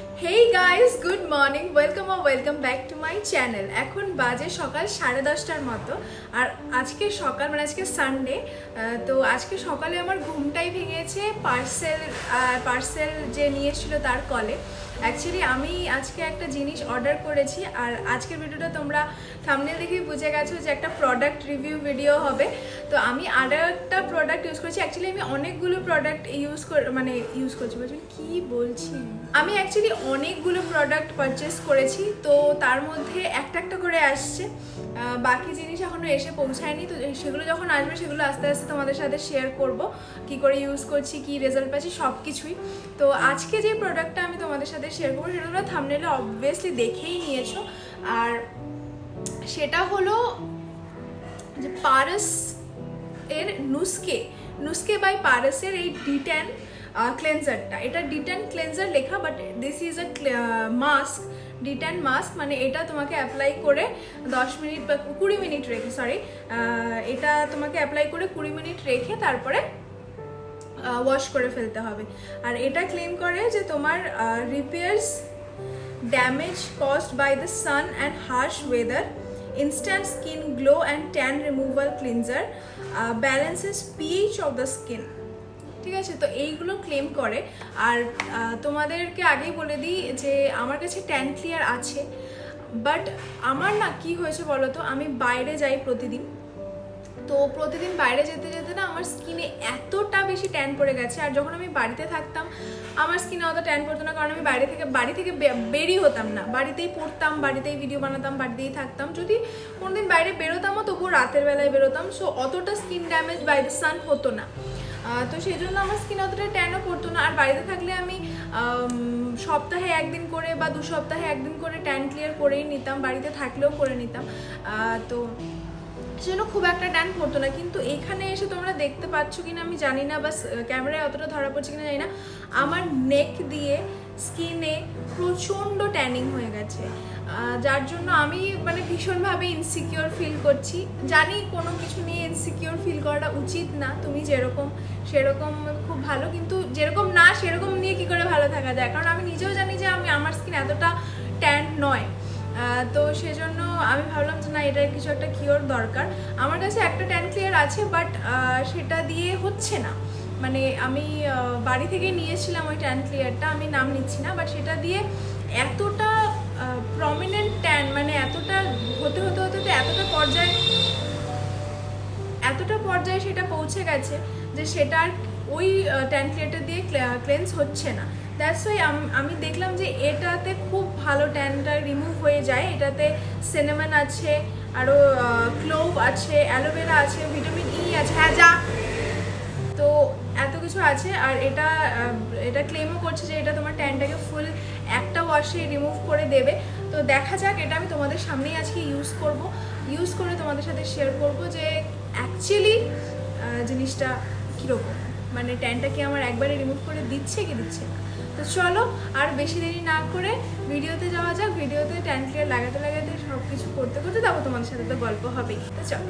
Hey guys, good morning. Welcome or welcome back to my channel. এখন বাজে সকাল 10:30টার মতো আর আজকে সকাল মানে আজকে সানডে তো আজকে সকালে আমার ঘুমটাই ভেঙেছে পার্সেল যে নিয়ে এসেছিল তার কলে। অ্যাকচুয়ালি আমি আজকে একটা জিনিস অর্ডার করেছি আর আজকের ভিডিওটা তোমরা থাম্বনেল দেখেই বুঝে গেছো যে একটা প্রোডাক্ট রিভিউ ভিডিও হবে। তো আমি আরও একটা প্রোডাক্ট ইউজ করেছি। অ্যাকচুয়ালি আমি অনেকগুলো প্রোডাক্ট ইউজ করছি কি বলছি আমি অ্যাকচুয়ালি অনেকগুলো প্রোডাক্ট পারচেস করেছি, তো তার মধ্যে একটা একটা করে আসছে, বাকি জিনিস এখনও এসে পৌঁছায়নি। তো সেগুলো যখন আসবে সেগুলো আস্তে আস্তে তোমাদের সাথে শেয়ার করব, কি করে ইউজ করছি, কি রেজাল্ট পাচ্ছি, সব কিছুই। তো আজকে যে প্রোডাক্টটা আমি তোমাদের সাথে শেয়ার করবো সেটা তোমরা থাম্বনেলে অবভিয়াসলি দেখেই নিয়েছো, আর সেটা হলো যে পারস এর নুস্কে বাই পারসের এই D10 ক্লেন্সারটা। এটা D10 ক্লেন্সার লেখা, but this is a mask, D10 mask. মানে এটা তোমাকে অ্যাপ্লাই করে 10 মিনিট বা 20 মিনিট রেখে এটা তোমাকে অ্যাপ্লাই করে 20 মিনিট রেখে তারপরে ওয়াশ করে ফেলতে হবে। আর এটা ক্লেম করে যে তোমার repairs damage caused by the sun and harsh weather, instant skin glow and tan removal cleanser, balances pH of the skin। ঠিক আছে, তো এইগুলো ক্লেম করে। আর তোমাদেরকে আগেই বলে দিই যে আমার কাছে ট্যান ক্লিয়ার আছে, বাট আমার না কি হয়েছে বলো তো, আমি বাইরে যাই প্রতিদিন, তো প্রতিদিন বাইরে যেতে যেতে না আমার স্কিনে এতটা বেশি ট্যান পড়ে গেছে। আর যখন আমি বাড়িতে থাকতাম আমার স্কিনে অত ট্যান পড়তো না, কারণ আমি বাড়ি থেকে বেরিয়ে হতাম না, বাড়িতেই পড়তাম, বাড়িতেই ভিডিও বানাতাম, বাড়িতেই থাকতাম। যদি কোনোদিন বাইরে বেরোতামও তবুও রাতের বেলায় বেরোতাম, সো অতটা skin damage by the sun হতো না। তো সেই জন্য আমার স্কিন অতটা ট্যানও পড়তো না। আর বাড়িতে থাকলে আমি সপ্তাহে একদিন করে বা 2 সপ্তাহে একদিন করে ট্যান ক্লিয়ার করেই নিতাম, বাড়িতে থাকলেও করে নিতাম। তো সেজন্য খুব একটা ট্যান পড়তো না। কিন্তু এখানে এসে তোমরা দেখতে পাচ্ছ কিনা আমি জানি না, বা ক্যামেরায় অতটা ধরা পড়ছে কিনা জানি না, আমার নেক দিয়ে স্কিনে প্রচণ্ড ট্যানিং হয়ে গেছে, যার জন্য আমি মানে ভীষণভাবে ইনসিকিওর ফিল করছি। জানি কোনো কিছু নিয়ে ইনসিকিওর ফিল করাটা উচিত না, তুমি যেরকম সেরকম খুব ভালো, কিন্তু যেরকম না সেরকম নিয়ে কি করে ভালো থাকা যায়, কারণ আমি নিজেও জানি যে আমার স্কিন এতটা ট্যান নয়। তো সেজন্য আমি ভাবলাম যে না, এটার কিছু একটা কিওর দরকার। আমার কাছে একটা ট্যান ক্লিয়ার আছে, বাট সেটা দিয়ে হচ্ছে না। মানে আমি বাড়ি থেকে নিয়েছিলাম ওই ট্যান ক্লিয়ারটা, আমি নাম নিচ্ছি না, বাট সেটা দিয়ে এতটা প্রমিনেন্ট ট্যান, মানে এতটা হতে এতটা পর্যায়ে সেটা পৌঁছে গেছে যে সেটা আর ওই ট্যান ক্লিয়ারটা দিয়ে ক্লেন্স হচ্ছে না। দ্যাটস ওয়াই আমি দেখলাম যে এটাতে খুব ভালো ট্যানটা রিমুভ হয়ে যায়। এটাতে সিনামন আছে, আরও ক্লোভ আছে, অ্যালোভেরা আছে, ভিটামিন ই আছে, হ্যাঁ যা, তো এত কিছু আছে। আর এটা ক্লেমও করছে যে এটা তোমার ট্যানটাকে ফুল একটা ওয়াশে রিমুভ করে দেবে। তো দেখা যাক, এটা আমি তোমাদের সামনেই আজকে ইউজ করে তোমাদের সাথে শেয়ার করব যে অ্যাকচুয়ালি জিনিসটা কীরকম, মানে ট্যানটা কি আমার একবারে রিমুভ করে দিচ্ছে কি দিচ্ছে না। তো চলো আর বেশি দেরি না করে ভিডিওতে যাওয়া যাক। ভিডিওতে ট্যান ক্লিয়ার লাগাতে সব কিছু করতে তারপর তোমাদের সাথে তো গল্প হবেই। তো চলো।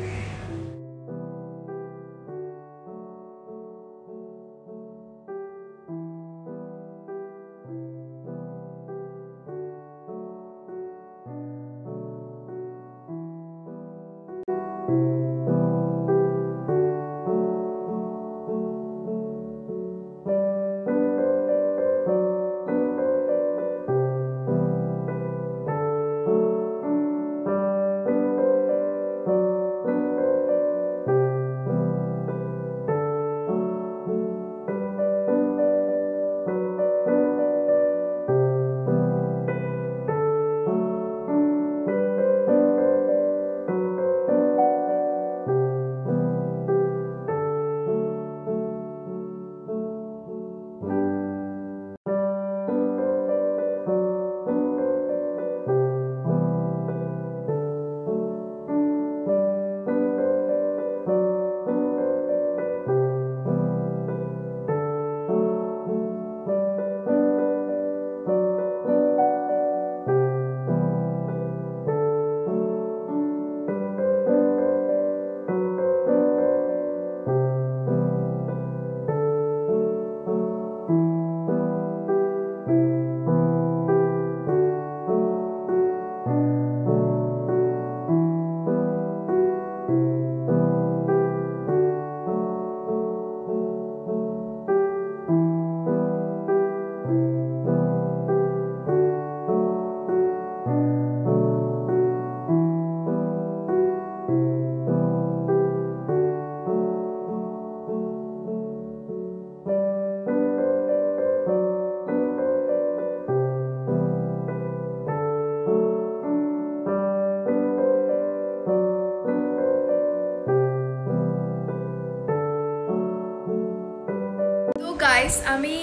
গাইস, আমি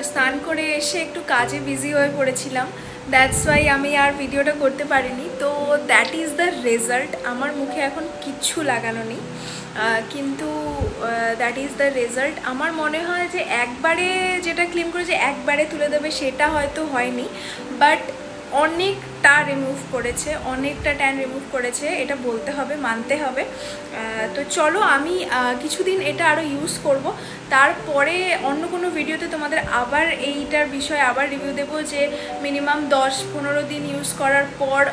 স্নান করে এসে একটু কাজে বিজি হয়ে পড়েছিলাম, দ্যাটস ওয়াই আমি আর ভিডিওটা করতে পারিনি। তো দ্যাট ইজ দ্য রেজাল্ট। আমার মুখে এখন কিচ্ছু লাগানো নেই, কিন্তু দ্যাট ইজ দ্য রেজাল্ট। আমার মনে হয় যে একবারে যেটা ক্লেম করে যে একবারে তুলে দেবে সেটা হয়তো হয়নি, বাট অনেকটা রিমুভ করেছে, অনেকটা ট্যান রিমুভ করেছে, এটা বলতে হবে, মানতে হবে। তো চলো আমি কিছুদিন এটা আরও ইউজ করব, তারপরে অন্য কোনো ভিডিওতে তোমাদের আবার এইটার বিষয়ে আবার রিভিউ দেবো যে মিনিমাম 10-15 দিন ইউজ করার পর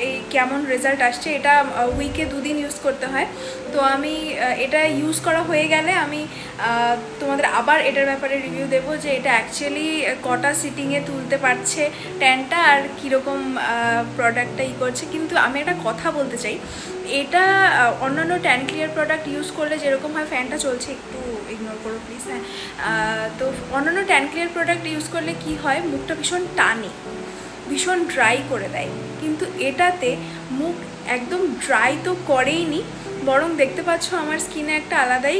এই কেমন রেজাল্ট আসছে। এটা উইকে 2 দিন ইউজ করতে হয়। তো আমি এটা ইউজ করা হয়ে গেলে আমি তোমাদের আবার এটার ব্যাপারে রিভিউ দেবো যে এটা অ্যাকচুয়ালি কটা সিটিংয়ে তুলতে পারছে ট্যানটা আর কীরকম প্রোডাক্টটা করছে। কিন্তু আমি একটা কথা বলতে চাই, এটা অন্যান্য ট্যান ক্লিয়ার প্রোডাক্ট ইউজ করলে যেরকম হয়, ফ্যানটা চলছে একটু ইগনোর করো প্লিজ, হ্যাঁ। তো অন্যান্য ট্যান ক্লিয়ার প্রোডাক্ট ইউজ করলে কি হয়, মুখটা ভীষণ টানে, ভীষণ ড্রাই করে দেয়। কিন্তু এটাতে মুখ একদম ড্রাই তো করেই নি, বরং দেখতে পাচ্ছ আমার স্কিনে একটা আলাদাই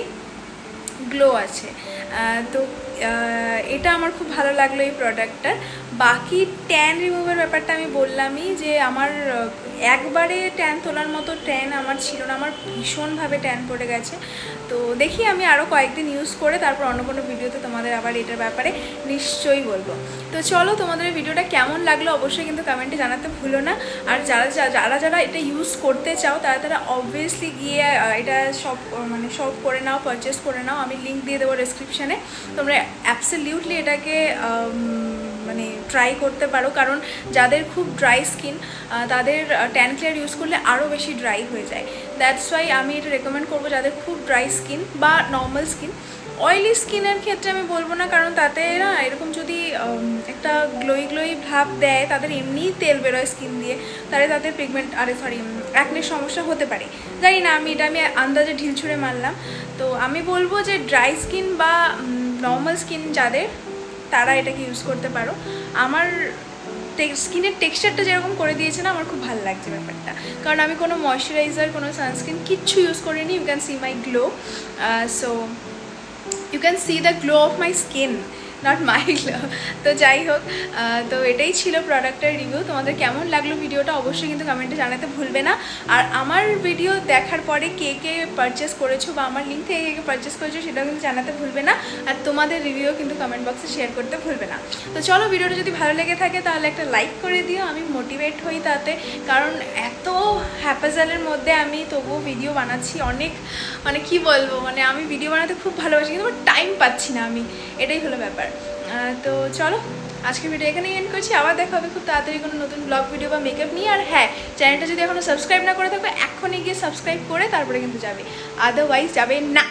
গ্লো আছে। তো এটা আমার খুব ভালো লাগলো এই প্রোডাক্টটার। বাকি ট্যান রিমুভের ব্যাপারটা আমি বললামই যে আমার একবারে ট্যান তোলার মতো ট্যান আমার ছিল না, আমার ভীষণভাবে ট্যান পড়ে গেছে। তো দেখি আমি আরও কয়েকদিন ইউজ করে তারপর অন্য কোনো ভিডিওতে তোমাদের আবার এটার ব্যাপারে নিশ্চয়ই বলবো। তো চলো, তোমাদের এই ভিডিওটা কেমন লাগলো অবশ্যই কিন্তু কমেন্টে জানাতে ভুলো না। আর যারা এটা ইউজ করতে চাও তারা অবভিয়াসলি গিয়ে এটা সব করে নাও, পারচেস করে নাও। আমি লিঙ্ক দিয়ে দেবো ডেসক্রিপশানে, তোমরা অ্যাবসলিউটলি এটাকে ট্রাই করতে পারো। কারণ যাদের খুব ড্রাই স্কিন তাদের ট্যান ক্লিয়ার ইউজ করলে আরও বেশি ড্রাই হয়ে যায়। দ্যাটস ওয়াই আমি এটা রেকমেন্ড করবো যাদের খুব ড্রাই স্কিন বা নর্মাল স্কিন। অয়েলি স্কিনের ক্ষেত্রে আমি বলবো না, কারণ তাতে না এরকম যদি একটা গ্লোই ভাব দেয়, তাদের এমনিই তেল বেরোয় স্কিন দিয়ে, তাদের পিগমেন্ট অ্যাকনের সমস্যা হতে পারে। জানি না, আমি আন্দাজে ঢিল ছুঁড়ে মারলাম। তো আমি বলবো যে ড্রাই স্কিন বা নর্মাল স্কিন যাদের, তারা এটাকে ইউজ করতে পারো। আমার স্কিনের টেক্সচারটা যেরকম করে দিয়েছে না, আমার খুব ভালো লাগছে ব্যাপারটা। কারণ আমি কোনো ময়শ্চারাইজার, কোনো সানস্ক্রিন কিচ্ছু ইউজ করিনি। You can see my glow, so you can see the glow of my skin, not my glow. তো যাই হোক, তো এটাই ছিল প্রোডাক্টের রিভিউ। তোমাদের কেমন লাগলো ভিডিওটা অবশ্যই কিন্তু কমেন্টে জানাতে ভুলবে না। আর আমার ভিডিও দেখার পরে কে কে পারচেস করেছো বা আমার লিঙ্ক থেকে কে কে পারচেস করেছো সেটাও কিন্তু জানাতে ভুলবে না। আর তোমাদের রিভিউ কিন্তু কমেন্ট বক্সে শেয়ার করতে ভুলবে না। তো চলো, ভিডিওটা যদি ভালো লেগে থাকে তাহলে একটা লাইক করে দিও, আমি মোটিভেট হই তাতে। কারণ এত হ্যাপাজালের মধ্যে আমি তবুও ভিডিও বানাচ্ছি, অনেক কি বলবো, আমি ভিডিও বানাতে খুব ভালোবাসি, কিন্তু টাইম পাচ্ছি না আমি, এটাই হলো ব্যাপার। তো চলো, আজকে ভিডিও এখানেই এন্ড করছি। আবার দেখা হবে খুব তাড়াতাড়ি কোনো নতুন ব্লগ ভিডিও বা মেকআপ নিয়ে। আর হ্যাঁ, চ্যানেলটা যদি এখনও সাবস্ক্রাইব না করে থাকো, এখনই গিয়ে সাবস্ক্রাইব করে তারপরে কিন্তু যাবে, আদারওয়াইজ যাবে না।